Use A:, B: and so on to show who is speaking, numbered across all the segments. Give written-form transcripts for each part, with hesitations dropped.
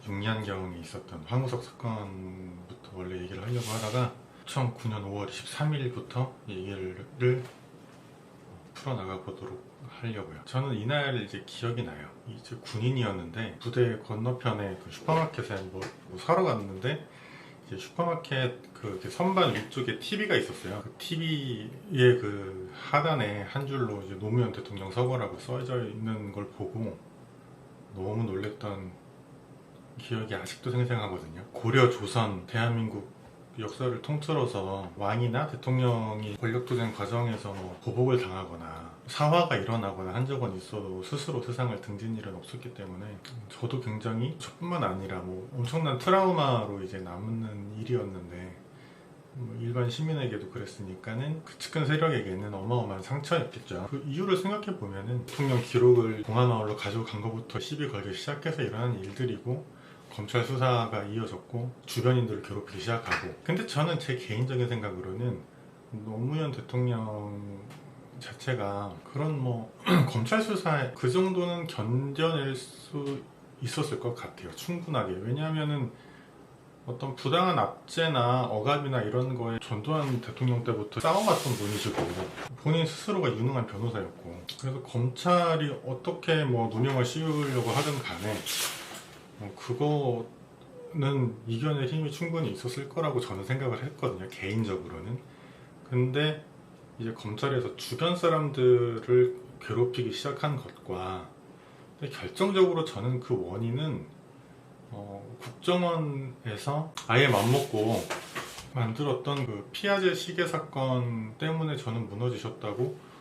A: 6년경에 있었던 황우석 사건부터 원래 얘기를 하려고 하다가 2009년 5월 23일부터 얘기를 풀어나가 보도록 하려고요. 저는 이날 이제 기억이 나요. 이제 군인이었는데 부대 건너편에 그 슈퍼마켓에 뭐 사러 갔는데 이제 슈퍼마켓 그 선반 위쪽에 TV가 있었어요. 그 TV의 그 하단에 한 줄로 이제 노무현 대통령 서거라고 써져 있는 걸 보고 너무 놀랬던 기억이 아직도 생생하거든요. 고려 조선 대한민국 역사를 통틀어서 왕이나 대통령이 권력투쟁 과정에서 뭐 보복을 당하거나 사화가 일어나거나 한 적은 있어도 스스로 세상을 등진 일은 없었기 때문에 저도 굉장히 저뿐만 아니라 뭐 엄청난 트라우마로 이제 남는 일이었는데 뭐 일반 시민에게도 그랬으니까는 그 측근 세력에게는 어마어마한 상처였겠죠. 그 이유를 생각해 보면은 대통령 기록을 봉하마을로 가져간 것부터 시비 걸기 시작해서 일어난 일들이고 검찰 수사가 이어졌고 주변인들을 괴롭히기 시작하고, 근데 저는 제 개인적인 생각으로는 노무현 대통령 자체가 그런 뭐 검찰 수사에 그 정도는 견뎌낼 수 있었을 것 같아요. 충분하게. 왜냐하면은 어떤 부당한 압제나 억압이나 이런 거에 전두환 대통령 때부터 싸워왔던 분이시고 본인 스스로가 유능한 변호사였고, 그래서 검찰이 어떻게 뭐 누명을 씌우려고 하든 간에 그거는 이겨낼 힘이 충분히 있었을 거라고 저는 생각을 했거든요, 개인적으로는. 근데 이제 검찰에서 주변 사람들을 괴롭히기 시작한 것과, 결정적으로 저는 그 원인은 국정원에서 아예 맘먹고 만들었던 그 피아제 시계 사건 때문에 저는 무너지셨다고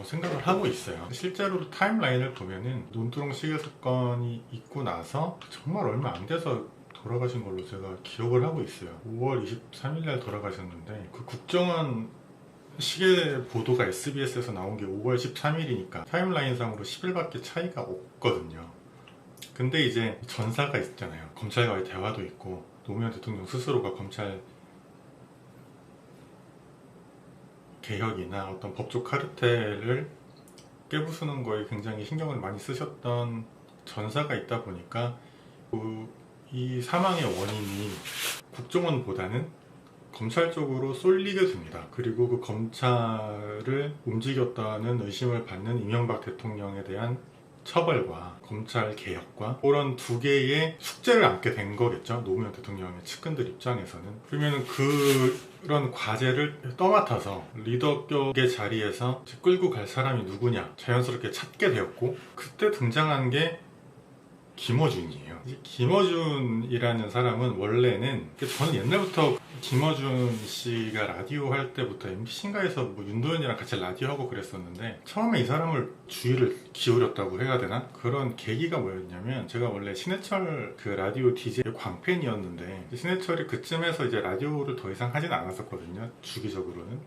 A: 생각을 하고 있어요. 실제로 타임라인을 보면은 논두렁 시계 사건이 있고 나서 정말 얼마 안 돼서 돌아가신 걸로 제가 기억을 하고 있어요. 5월 23일 날 돌아가셨는데 그 국정원 시계 보도가 SBS에서 나온 게 5월 13일이니까 타임라인상으로 10일밖에 차이가 없거든요. 근데 이제 전사가 있잖아요. 검찰과의 대화도 있고 노무현 대통령 스스로가 검찰 개혁이나 어떤 법조 카르텔을 깨부수는 거에 굉장히 신경을 많이 쓰셨던 전사가 있다 보니까 이 사망의 원인이 국정원보다는 검찰 쪽으로 쏠리게 됩니다. 그리고 그 검찰을 움직였다는 의심을 받는 이명박 대통령에 대한 처벌과 검찰 개혁과 그런 두 개의 숙제를 안게 된 거겠죠, 노무현 대통령의 측근들 입장에서는. 그러면 그런 과제를 떠맡아서 리더격의 자리에서 끌고 갈 사람이 누구냐 자연스럽게 찾게 되었고, 그때 등장한 게 김어준이에요. 김어준이라는 사람은 원래는, 저는 옛날부터 김어준 씨가 라디오 할 때부터 MBC인가에서 뭐 윤도현이랑 같이 라디오 하고 그랬었는데, 처음에 이 사람을 주의를 기울였다고 해야 되나? 그런 계기가 뭐였냐면, 제가 원래 신해철 그 라디오 DJ 광팬이었는데 신해철이 그쯤에서 이제 라디오를 더 이상 하진 않았었거든요. 주기적으로는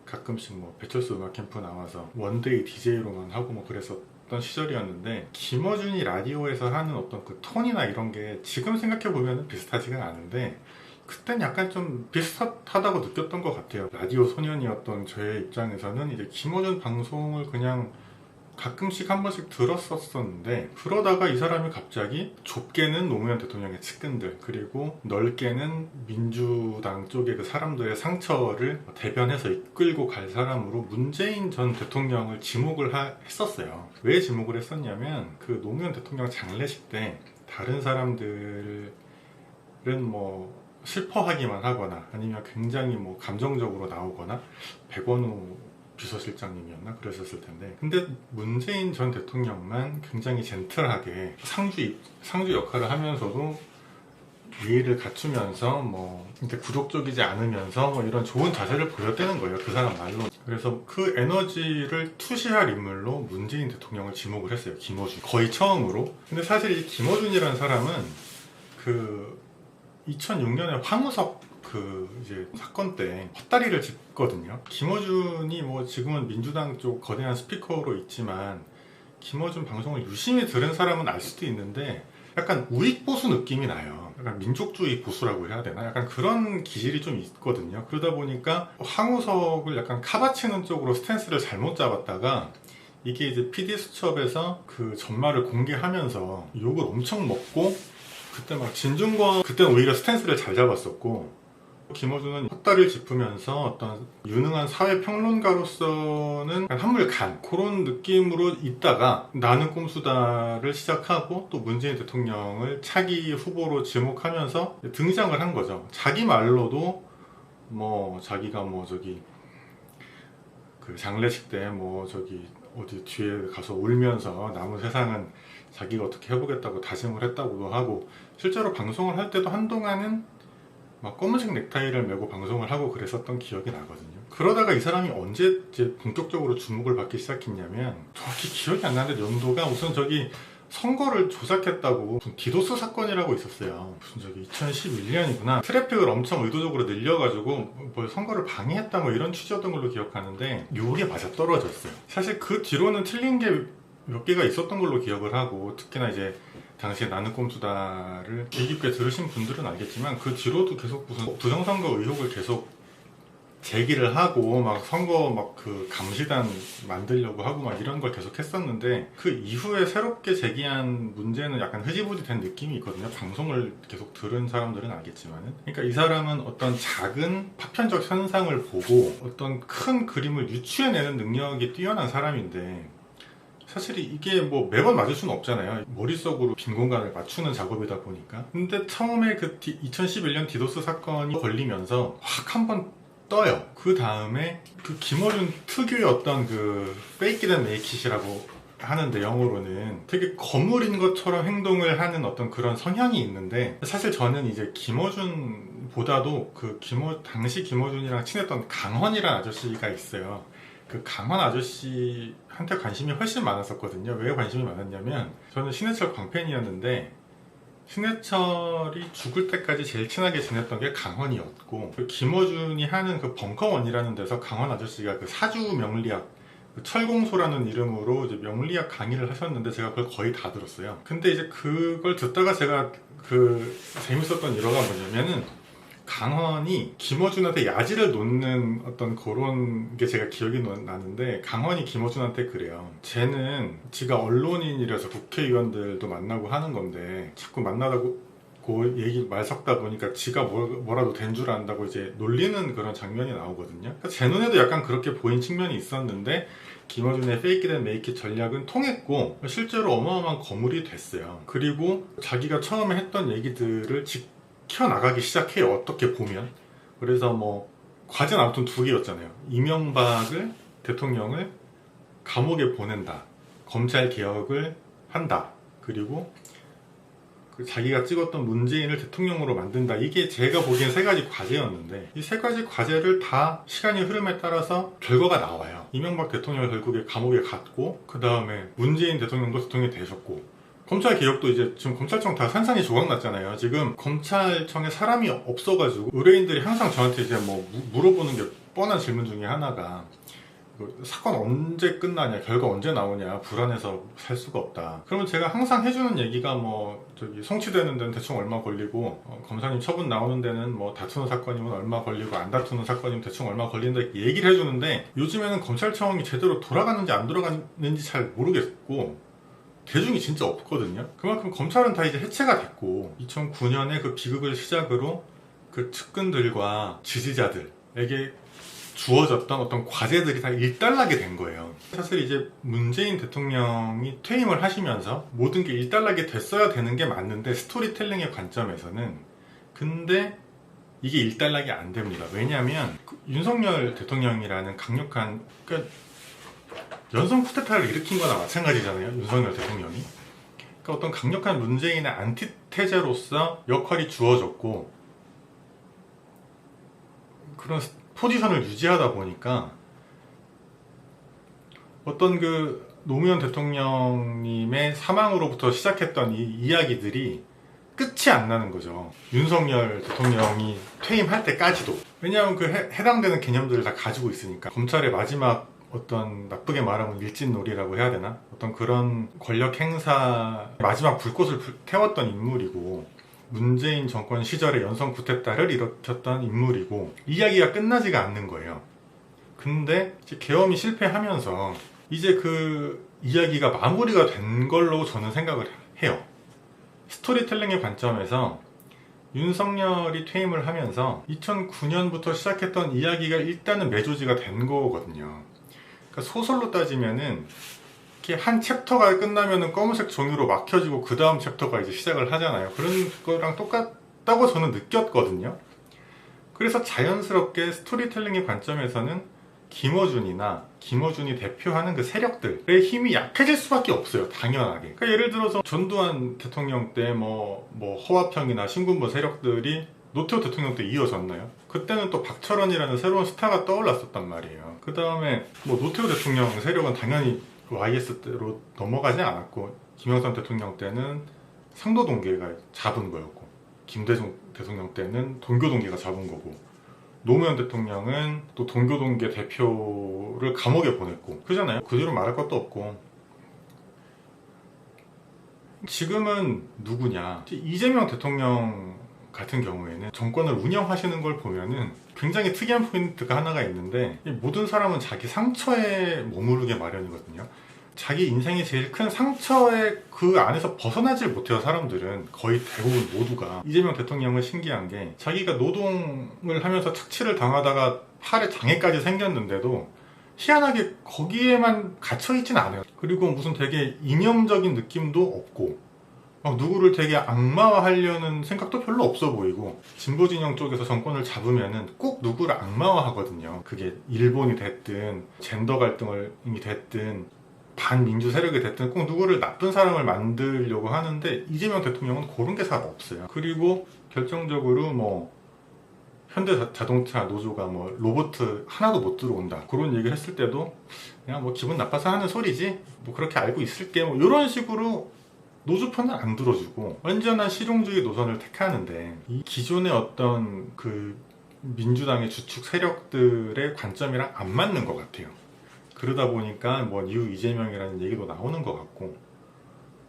A: 가끔씩 뭐 배철수 음악 캠프 나와서 원데이 DJ로만 하고 뭐 그랬었던 시절이었는데, 김어준이 라디오에서 하는 어떤 그 톤이나 이런 게 지금 생각해보면 비슷하지가 않은데 그땐 약간 좀 비슷하다고 느꼈던 것 같아요. 라디오 소년이었던 저의 입장에서는 이제 김어준 방송을 그냥 가끔씩 한 번씩 들었었는데, 그러다가 이 사람이 갑자기 좁게는 노무현 대통령의 측근들, 그리고 넓게는 민주당 쪽의 그 사람들의 상처를 대변해서 이끌고 갈 사람으로 문재인 전 대통령을 지목을 했었어요. 왜 지목을 했었냐면, 그 노무현 대통령 장례식 때 다른 사람들은 뭐 슬퍼하기만 하거나 아니면 굉장히 뭐 감정적으로 나오거나, 백원우 비서실장님이었나? 그랬었을 텐데, 근데 문재인 전 대통령만 굉장히 젠틀하게 상주 역할을 하면서도 예의를 갖추면서 뭐 이렇게 굴욕적이지 않으면서 뭐 이런 좋은 자세를 보였다는 거예요, 그 사람 말로. 그래서 그 에너지를 투시할 인물로 문재인 대통령을 지목을 했어요, 김어준. 거의 처음으로. 근데 사실 이 김어준이라는 사람은 그 2006년에 황우석 이제 사건 때 헛다리를 짚거든요. 김어준이 뭐 지금은 민주당 쪽 거대한 스피커로 있지만, 김어준 방송을 유심히 들은 사람은 알 수도 있는데 약간 우익 보수 느낌이 나요. 약간 민족주의 보수라고 해야 되나? 약간 그런 기질이 좀 있거든요. 그러다 보니까 황우석을 약간 카바치는 쪽으로 스탠스를 잘못 잡았다가, 이게 이제 PD수첩에서 그 전말을 공개하면서 욕을 엄청 먹고 그때 막 진중권 그때는 오히려 스탠스를 잘 잡았었고, 김어준은 헛다리를 짚으면서 어떤 유능한 사회평론가로서는 한물간 그런 느낌으로 있다가 나는 꼼수다를 시작하고 또 문재인 대통령을 차기 후보로 지목하면서 등장을 한 거죠. 자기 말로도 뭐 자기가 뭐 저기 그 장례식 때 뭐 저기 어디 뒤에 가서 울면서 남은 세상은 자기가 어떻게 해보겠다고 다짐을 했다고도 하고, 실제로 방송을 할 때도 한동안은 막 검은색 넥타이를 메고 방송을 하고 그랬었던 기억이 나거든요. 그러다가 이 사람이 언제 이제 본격적으로 주목을 받기 시작했냐면, 정확히 기억이 안 나는데 연도가 우선 저기 선거를 조작했다고 무슨 디도스 사건이라고 있었어요. 무슨 저기 2011년이구나. 트래픽을 엄청 의도적으로 늘려가지고 뭐 선거를 방해했다 뭐 이런 취지였던 걸로 기억하는데, 요게 맞아 떨어졌어요. 사실 그 뒤로는 틀린 게 몇 개가 있었던 걸로 기억을 하고, 특히나 이제 당시에 나는 꼼수다를 귀 깊게 들으신 분들은 알겠지만 그 뒤로도 계속 무슨 부정선거 의혹을 계속 제기를 하고 막 선거 막 그 감시단 만들려고 하고 막 이런 걸 계속 했었는데, 그 이후에 새롭게 제기한 문제는 약간 흐지부지 된 느낌이 있거든요. 방송을 계속 들은 사람들은 알겠지만은. 그러니까 이 사람은 어떤 작은 파편적 현상을 보고 어떤 큰 그림을 유추해내는 능력이 뛰어난 사람인데, 사실 이게 뭐 매번 맞을 수는 없잖아요. 머릿속으로 빈 공간을 맞추는 작업이다 보니까. 근데 처음에 그 2011년 디도스 사건이 걸리면서 확 한번 떠요. 그 다음에 그 김어준 특유의 어떤 그 fake it and make it이라고 하는데, 영어로는 되게 거물인 것처럼 행동을 하는 어떤 그런 성향이 있는데, 사실 저는 이제 김어준보다도 그 당시 김어준이랑 친했던 강헌이라는 아저씨가 있어요. 그 강헌 아저씨한테 관심이 훨씬 많았었거든요. 왜 관심이 많았냐면, 저는 신해철 광팬이었는데 신해철이 죽을 때까지 제일 친하게 지냈던 게 강헌이었고, 그 김어준이 하는 그 벙커원이라는 데서 강헌 아저씨가 그 사주 명리학, 그 철공소라는 이름으로 이제 명리학 강의를 하셨는데, 제가 그걸 거의 다 들었어요. 근데 이제 그걸 듣다가 제가 그 재밌었던 일화가 뭐냐면은, 강헌이 김어준한테 야지를 놓는 어떤 그런 게 제가 기억이 나는데, 강헌이 김어준한테 그래요. 쟤는 지가 언론인이라서 국회의원들도 만나고 하는 건데 자꾸 만나다고 얘기 말 섞다 보니까 지가 뭐라도 된 줄 안다고 이제 놀리는 그런 장면이 나오거든요. 그러니까 제 눈에도 약간 그렇게 보인 측면이 있었는데, 김어준의 fake it and make it 전략은 통했고 실제로 어마어마한 거물이 됐어요. 그리고 자기가 처음에 했던 얘기들을 켜나가기 시작해요, 어떻게 보면. 그래서 뭐 과제는 아무튼 두 개였잖아요. 이명박을 대통령을 감옥에 보낸다, 검찰 개혁을 한다, 그리고 그 자기가 찍었던 문재인을 대통령으로 만든다. 이게 제가 보기엔 세 가지 과제였는데, 이 세 가지 과제를 다 시간의 흐름에 따라서 결과가 나와요. 이명박 대통령을 결국에 감옥에 갔고, 그 다음에 문재인 대통령도 대통령이 되셨고, 검찰 개혁도 이제 지금 검찰청 다 산산이 조각났잖아요. 지금 검찰청에 사람이 없어가지고 의뢰인들이 항상 저한테 이제 뭐 물어보는 게 뻔한 질문 중에 하나가, 사건 언제 끝나냐, 결과 언제 나오냐, 불안해서 살 수가 없다. 그러면 제가 항상 해주는 얘기가 뭐 저기 송치되는 데는 대충 얼마 걸리고, 검사님 처분 나오는 데는 뭐 다투는 사건이면 얼마 걸리고, 안 다투는 사건이면 대충 얼마 걸린다, 이렇게 얘기를 해주는데, 요즘에는 검찰청이 제대로 돌아가는지 안 돌아가는지 잘 모르겠고 대중이 진짜 없거든요. 그만큼 검찰은 다 이제 해체가 됐고, 2009년에 그 비극을 시작으로 그 측근들과 지지자들에게 주어졌던 어떤 과제들이 다 일단락이 된 거예요. 사실 이제 문재인 대통령이 퇴임을 하시면서 모든 게 일단락이 됐어야 되는 게 맞는데, 스토리텔링의 관점에서는. 근데 이게 일단락이 안 됩니다. 왜냐하면 그 윤석열 대통령이라는 강력한, 그러니까 연성 쿠데타를 일으킨 거나 마찬가지잖아요, 윤석열 대통령이. 그러니까 어떤 강력한 문재인의 안티테제로서 역할이 주어졌고, 그런 포지션을 유지하다 보니까 어떤 그 노무현 대통령님의 사망으로부터 시작했던 이 이야기들이 끝이 안 나는 거죠. 윤석열 대통령이 퇴임할 때까지도. 왜냐하면 그 해당되는 개념들을 다 가지고 있으니까. 검찰의 마지막 어떤, 나쁘게 말하면 일진놀이라고 해야 되나? 어떤 그런 권력 행사 마지막 불꽃을 태웠던 인물이고, 문재인 정권 시절에 연성 쿠데타를 일으켰던 인물이고, 이야기가 끝나지가 않는 거예요. 근데 이제 계엄이 실패하면서 이제 그 이야기가 마무리가 된 걸로 저는 생각을 해요. 스토리텔링의 관점에서 윤석열이 퇴임을 하면서 2009년부터 시작했던 이야기가 일단은 매조지가 된 거거든요. 그러니까 소설로 따지면은 이렇게 한 챕터가 끝나면은 검은색 종이로 막혀지고 그 다음 챕터가 이제 시작을 하잖아요. 그런 거랑 똑같다고 저는 느꼈거든요. 그래서 자연스럽게 스토리텔링의 관점에서는 김어준이 대표하는 그 세력들의 힘이 약해질 수밖에 없어요. 당연하게. 그러니까 예를 들어서 전두환 대통령 때 뭐 허화평이나 신군부 세력들이 노태우 대통령 때 이어졌나요? 그때는 또 박철원이라는 새로운 스타가 떠올랐었단 말이에요. 그 다음에 뭐 노태우 대통령 세력은 당연히 YS로 넘어가지 않았고, 김영삼 대통령 때는 상도동계가 잡은 거였고, 김대중 대통령 때는 동교동계가 잡은 거고, 노무현 대통령은 또 동교동계 대표를 감옥에 보냈고, 그잖아요. 그 뒤로 말할 것도 없고. 지금은 누구냐? 이재명 대통령 같은 경우에는 정권을 운영하시는 걸 보면은 굉장히 특이한 포인트가 하나가 있는데, 모든 사람은 자기 상처에 머무르게 마련이거든요. 자기 인생의 제일 큰 상처에 그 안에서 벗어나질 못해요. 사람들은 거의 대부분 모두가. 이재명 대통령은 신기한 게 자기가 노동을 하면서 착취를 당하다가 팔에 장애까지 생겼는데도 희한하게 거기에만 갇혀있진 않아요. 그리고 무슨 되게 이념적인 느낌도 없고, 누구를 되게 악마화하려는 생각도 별로 없어 보이고, 진보 진영 쪽에서 정권을 잡으면은 꼭 누구를 악마화하거든요. 그게 일본이 됐든 젠더 갈등이 됐든 반민주 세력이 됐든 꼭 누구를 나쁜 사람을 만들려고 하는데, 이재명 대통령은 그런 게 잘 없어요. 그리고 결정적으로 뭐 현대자동차 노조가 뭐 로봇 하나도 못 들어온다, 그런 얘기를 했을 때도 그냥 뭐 기분 나빠서 하는 소리지, 뭐 그렇게 알고 있을게, 뭐 이런 식으로 노조 편을 안 들어주고 완전한 실용주의 노선을 택하는데, 이 기존의 어떤 그 민주당의 주축 세력들의 관점이랑 안 맞는 것 같아요. 그러다 보니까 뭐 뉴 이재명이라는 얘기도 나오는 것 같고,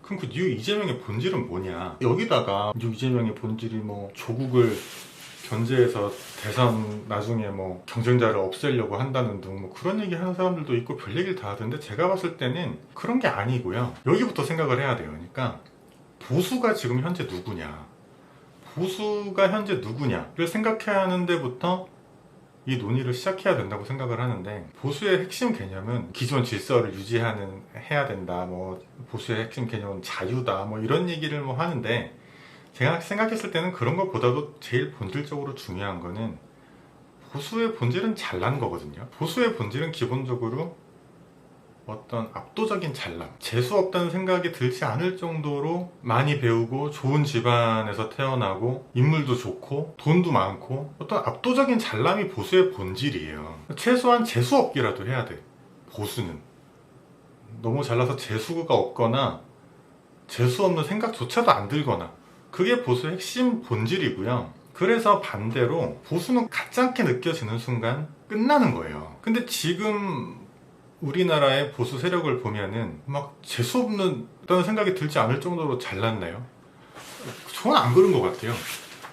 A: 그럼 그 뉴 이재명의 본질은 뭐냐? 여기다가 뉴 이재명의 본질이 뭐 조국을 견제해서 대선 나중에 뭐 경쟁자를 없애려고 한다는 등 뭐 그런 얘기 하는 사람들도 있고 별 얘기를 다 하던데, 제가 봤을 때는 그런 게 아니고요. 여기부터 생각을 해야 돼요. 그러니까 보수가 지금 현재 누구냐, 보수가 현재 누구냐를 생각해야 하는 데부터 이 논의를 시작해야 된다고 생각을 하는데, 보수의 핵심 개념은 기존 질서를 해야 된다, 뭐 보수의 핵심 개념은 자유다, 뭐 이런 얘기를 뭐 하는데, 제가 생각했을 때는 그런 것보다도 제일 본질적으로 중요한 거는 보수의 본질은 잘난 거거든요. 보수의 본질은 기본적으로 어떤 압도적인 잘남, 재수 없다는 생각이 들지 않을 정도로 많이 배우고 좋은 집안에서 태어나고 인물도 좋고 돈도 많고, 어떤 압도적인 잘남이 보수의 본질이에요. 최소한 재수 없기라도 해야 돼. 보수는 너무 잘나서 재수가 없거나 재수 없는 생각조차도 안 들거나, 그게 보수의 핵심 본질이고요. 그래서 반대로 보수는 가짜게 느껴지는 순간 끝나는 거예요. 근데 지금 우리나라의 보수 세력을 보면은 막 재수없는 생각이 들지 않을 정도로 잘났나요? 저는 안 그런 것 같아요.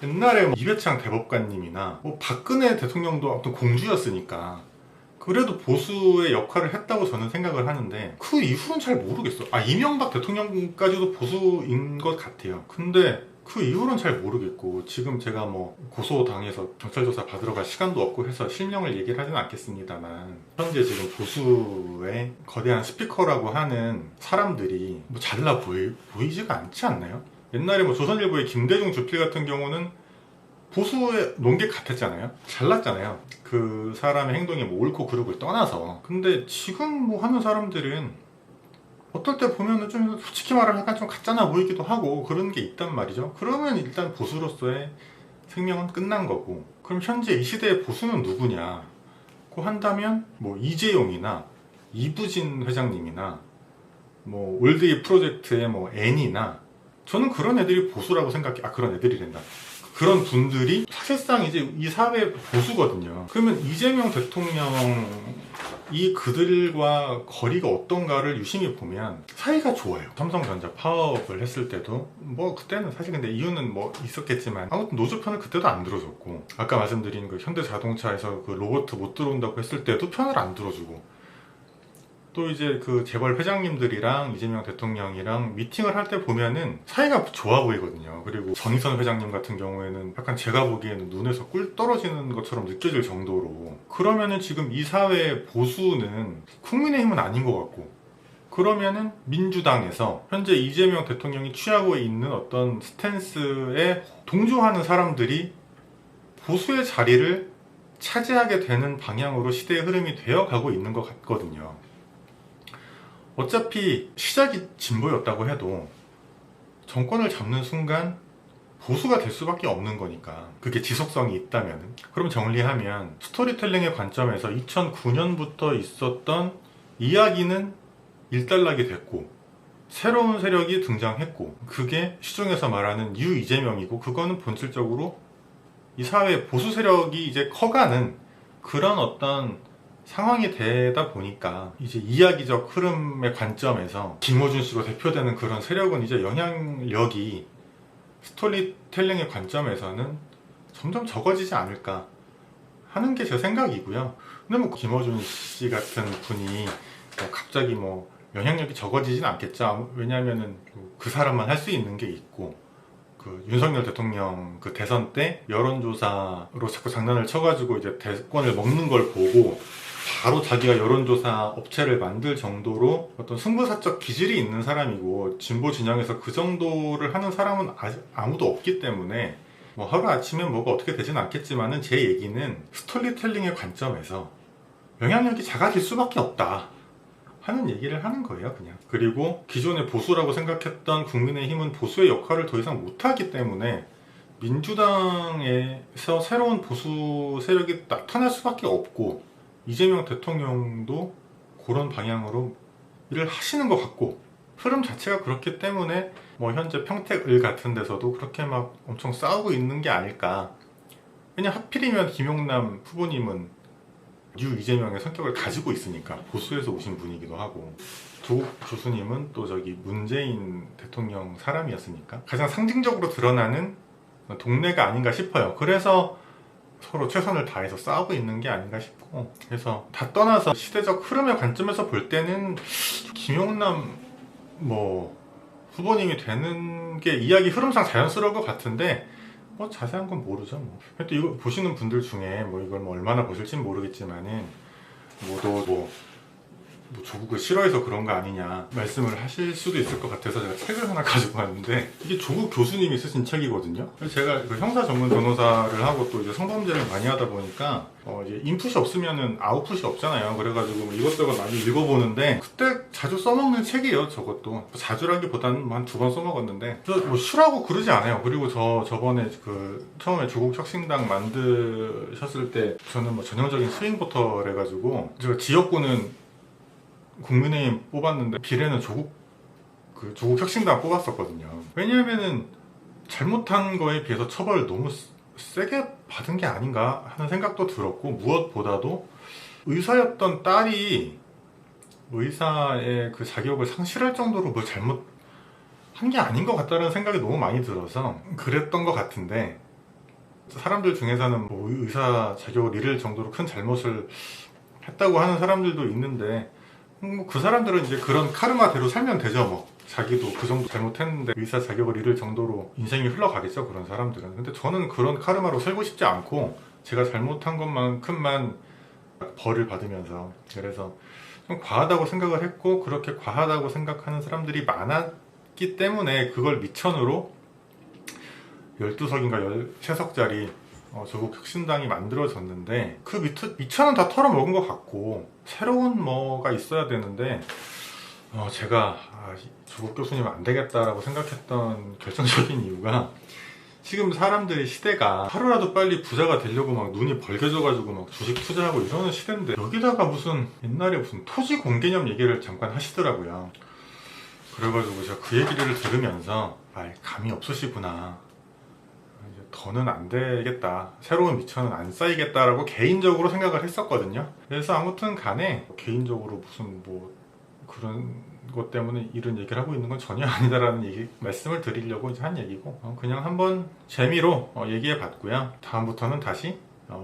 A: 옛날에 뭐 이회창 대법관님이나 뭐 박근혜 대통령도 아무튼 공주였으니까 그래도 보수의 역할을 했다고 저는 생각을 하는데, 그 이후는 잘 모르겠어. 이명박 대통령까지도 보수인 것 같아요. 근데 그 이후로는 잘 모르겠고, 지금 제가 뭐 고소당해서 경찰 조사 받으러 갈 시간도 없고 해서 실명을 얘기를 하지는 않겠습니다만, 현재 지금 보수의 거대한 스피커라고 하는 사람들이 뭐 잘나 보이지가 않지 않나요? 옛날에 뭐 조선일보의 김대중 주필 같은 경우는 보수의 논객 같았잖아요. 잘났잖아요. 그 사람의 행동이 뭐 옳고 그르고를 떠나서. 근데 지금 뭐 하는 사람들은 어떨 때 보면은 좀 솔직히 말하면 약간 좀 가짜나 보이기도 하고 그런 게 있단 말이죠. 그러면 일단 보수로서의 생명은 끝난 거고, 그럼 현재 이 시대의 보수는 누구냐고 한다면 뭐 이재용이나 이부진 회장님이나 뭐 올드이 프로젝트의 뭐 N이나, 저는 그런 애들이 보수라고 생각해. 그런 애들이란다. 그런 분들이 사실상 이제 이 사회의 보수거든요. 그러면 이재명 대통령이 그들과 거리가 어떤가를 유심히 보면 사이가 좋아요. 삼성전자 파업을 했을 때도 뭐 그때는 사실 근데 이유는 뭐 있었겠지만, 아무튼 노조 편을 그때도 안 들어줬고, 아까 말씀드린 그 현대자동차에서 그 로봇 못 들어온다고 했을 때도 편을 안 들어주고, 또 이제 그 재벌 회장님들이랑 이재명 대통령이랑 미팅을 할 때 보면은 사이가 좋아 보이거든요. 그리고 전희선 회장님 같은 경우에는 약간 제가 보기에는 눈에서 꿀 떨어지는 것처럼 느껴질 정도로, 그러면은 지금 이 사회 보수는 국민의힘은 아닌 것 같고, 그러면은 민주당에서 현재 이재명 대통령이 취하고 있는 어떤 스탠스에 동조하는 사람들이 보수의 자리를 차지하게 되는 방향으로 시대의 흐름이 되어 가고 있는 것 같거든요. 어차피 시작이 진보였다고 해도 정권을 잡는 순간 보수가 될 수밖에 없는 거니까, 그게 지속성이 있다면. 그럼 정리하면 스토리텔링의 관점에서 2009년부터 있었던 이야기는 일단락이 됐고 새로운 세력이 등장했고, 그게 시중에서 말하는 뉴 이재명이고, 그거는 본질적으로 이 사회 보수 세력이 이제 커가는 그런 어떤 상황이 되다 보니까, 이제 이야기적 흐름의 관점에서 김어준 씨로 대표되는 그런 세력은 이제 영향력이 스토리텔링의 관점에서는 점점 적어지지 않을까 하는 게 제 생각이고요. 근데 뭐 김어준 씨 같은 분이 갑자기 뭐 영향력이 적어지진 않겠죠. 왜냐하면은 그 사람만 할 수 있는 게 있고, 그 윤석열 대통령 그 대선 때 여론조사로 자꾸 장난을 쳐가지고 이제 대권을 먹는 걸 보고 바로 자기가 여론조사 업체를 만들 정도로 어떤 승부사적 기질이 있는 사람이고, 진보 진영에서 그 정도를 하는 사람은 아무도 없기 때문에 뭐 하루아침에 뭐가 어떻게 되진 않겠지만은, 제 얘기는 스토리텔링의 관점에서 영향력이 작아질 수밖에 없다 하는 얘기를 하는 거예요, 그냥. 그리고 기존의 보수라고 생각했던 국민의힘은 보수의 역할을 더 이상 못하기 때문에 민주당에서 새로운 보수 세력이 나타날 수밖에 없고, 이재명 대통령도 그런 방향으로 일을 하시는 것 같고, 흐름 자체가 그렇기 때문에 뭐 현재 평택을 같은 데서도 그렇게 막 엄청 싸우고 있는 게 아닐까. 왜냐 하필이면 김용남 후보님은 뉴 이재명의 성격을 가지고 있으니까, 보수에서 오신 분이기도 하고, 조국 교수님은 또 저기 문재인 대통령 사람이었으니까 가장 상징적으로 드러나는 동네가 아닌가 싶어요. 그래서 서로 최선을 다해서 싸우고 있는 게 아닌가 싶고, 그래서 다 떠나서 시대적 흐름의 관점에서 볼 때는 김용남 뭐 후보님이 되는 게 이야기 흐름상 자연스러울 것 같은데, 뭐 자세한 건 모르죠. 뭐. 또 이거 보시는 분들 중에 뭐 이걸 뭐 얼마나 보실지는 모르겠지만은, 뭐 조국을 싫어해서 그런 거 아니냐 말씀을 하실 수도 있을 것 같아서 제가 책을 하나 가지고 왔는데, 이게 조국 교수님이 쓰신 책이거든요. 그래서 제가 그 형사 전문 변호사를 하고 또 이제 성범죄를 많이 하다 보니까 이제 인풋이 없으면은 아웃풋이 없잖아요. 그래가지고 뭐 이것저것 많이 읽어보는데, 그때 자주 써먹는 책이에요. 저것도 자주라기보다는 한 2번 써먹었는데, 뭐 싫어하고 그러지 않아요. 그리고 저번에 그 처음에 조국 혁신당 만드셨을 때 저는 뭐 전형적인 스윙보터를 해가지고, 제가 지역구는 국민의힘 뽑았는데 비례는 조국 혁신당 뽑았었거든요. 왜냐하면은 잘못한 거에 비해서 처벌을 너무 세게 받은 게 아닌가 하는 생각도 들었고, 무엇보다도 의사였던 딸이 의사의 그 자격을 상실할 정도로 뭘 잘못한 게 아닌 것 같다는 생각이 너무 많이 들어서 그랬던 것 같은데, 사람들 중에서는 뭐 의사 자격을 잃을 정도로 큰 잘못을 했다고 하는 사람들도 있는데, 그 사람들은 이제 그런 카르마대로 살면 되죠. 뭐 자기도 그 정도 잘못했는데 의사 자격을 잃을 정도로 인생이 흘러가겠죠, 그런 사람들은. 근데 저는 그런 카르마로 살고 싶지 않고, 제가 잘못한 것만큼만 벌을 받으면서, 그래서 좀 과하다고 생각을 했고, 그렇게 과하다고 생각하는 사람들이 많았기 때문에 그걸 미천으로 12석인가 13석짜리 조국 혁신당이 만들어졌는데, 그 미천은 다 털어먹은 것 같고 새로운 뭐가 있어야 되는데, 제가 조국 교수님은 안 되겠다라고 생각했던 결정적인 이유가, 지금 사람들의 시대가 하루라도 빨리 부자가 되려고 막 눈이 벌개져가지고 막 주식 투자하고 이러는 시대인데, 여기다가 무슨 옛날에 무슨 토지 공개념 얘기를 잠깐 하시더라고요. 그래가지고 제가 그 얘기를 들으면서 감이 없으시구나, 더는 안 되겠다, 새로운 미천은 안 쌓이겠다라고 개인적으로 생각을 했었거든요. 그래서 아무튼 간에 개인적으로 무슨 뭐 그런 것 때문에 이런 얘기를 하고 있는 건 전혀 아니다라는 말씀을 드리려고 이제 한 얘기고, 그냥 한번 재미로 얘기해 봤고요. 다음부터는 다시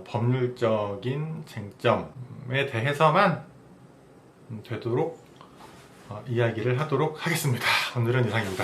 A: 법률적인 쟁점에 대해서만 되도록 이야기를 하도록 하겠습니다. 오늘은 이상입니다.